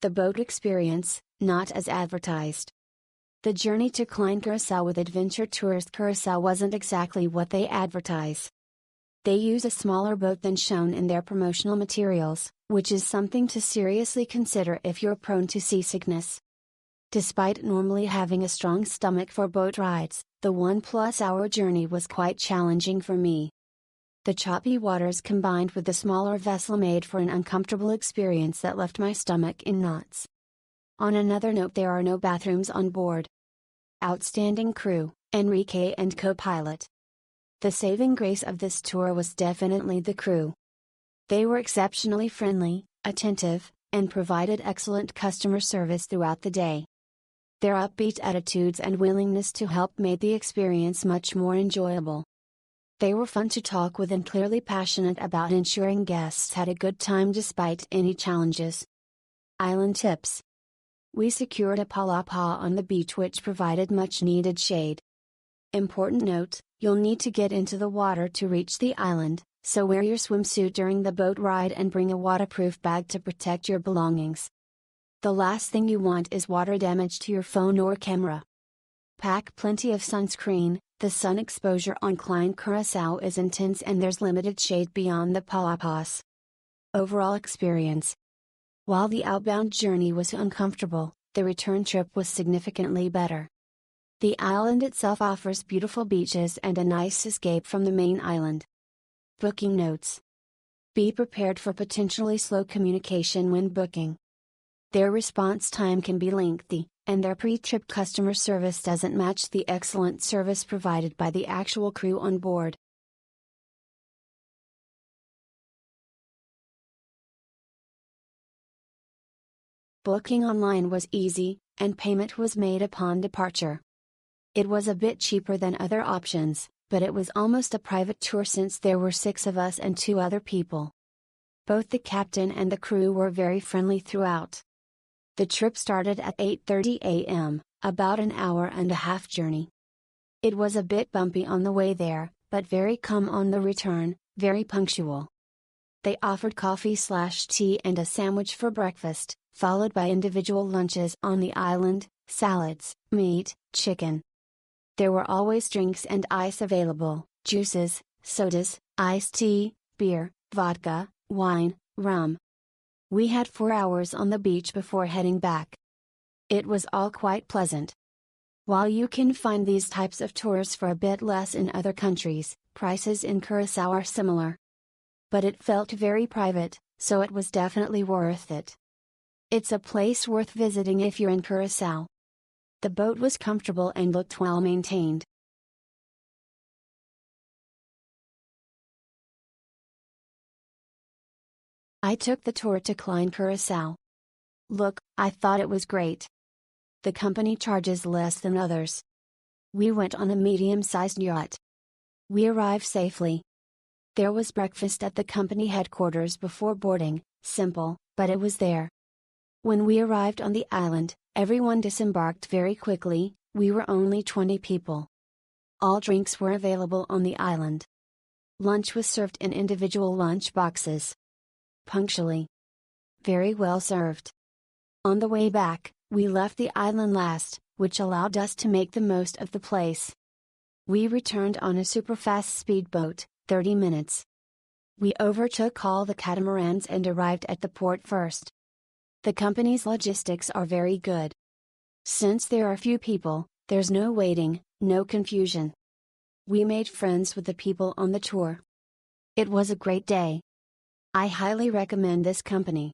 the boat experience, not as advertised. The journey to Klein Curacao with Adventure Tourist Curacao wasn't exactly what they advertise. They use a smaller boat than shown in their promotional materials, which is something to seriously consider if you're prone to seasickness. Despite normally having a strong stomach for boat rides, the 1+hour journey was quite challenging for me. The choppy waters combined with the smaller vessel made for an uncomfortable experience that left my stomach in knots. On another note, there are no bathrooms on board. Outstanding crew, Enrique and co-pilot. The saving grace of this tour was definitely the crew. They were exceptionally friendly, attentive, and provided excellent customer service throughout the day. Their upbeat attitudes and willingness to help made the experience much more enjoyable. They were fun to talk with and clearly passionate about ensuring guests had a good time despite any challenges. Island tips. We secured a palapa on the beach which provided much needed shade. Important note, you'll need to get into the water to reach the island, so wear your swimsuit during the boat ride and bring a waterproof bag to protect your belongings. The last thing you want is water damage to your phone or camera. Pack plenty of sunscreen. The sun exposure on Klein Curacao is intense and there's limited shade beyond the palapas. Overall experience. While the outbound journey was uncomfortable, the return trip was significantly better. The island itself offers beautiful beaches and a nice escape from the main island. Booking notes. Be prepared for potentially slow communication when booking. Their response time can be lengthy, and their pre-trip customer service doesn't match the excellent service provided by the actual crew on board. Booking online was easy, and payment was made upon departure. It was a bit cheaper than other options, but it was almost a private tour since there were 6 of us and 2 other people. Both the captain and the crew were very friendly throughout. The trip started at 8:30 a.m., about an hour-and-a-half journey. It was a bit bumpy on the way there, but very calm on the return, very punctual. They offered coffee/tea and a sandwich for breakfast, followed by individual lunches on the island, salads, meat, chicken. There were always drinks and ice available, juices, sodas, iced tea, beer, vodka, wine, rum. We had 4 hours on the beach before heading back. It was all quite pleasant. While you can find these types of tours for a bit less in other countries, prices in Curacao are similar. But it felt very private, so it was definitely worth it. It's a place worth visiting if you're in Curacao. The boat was comfortable and looked well maintained. I took the tour to Klein Curacao. Look, I thought it was great. The company charges less than others. We went on a medium-sized yacht. We arrived safely. There was breakfast at the company headquarters before boarding, simple, but it was there. When we arrived on the island, everyone disembarked very quickly. We were only 20 people. All drinks were available on the island. Lunch was served in individual lunch boxes. Punctually. Very well served. On the way back, we left the island last, which allowed us to make the most of the place. We returned on a super-fast speedboat, 30 minutes. We overtook all the catamarans and arrived at the port first. The company's logistics are very good. Since there are few people, there's no waiting, no confusion. We made friends with the people on the tour. It was a great day. I highly recommend this company.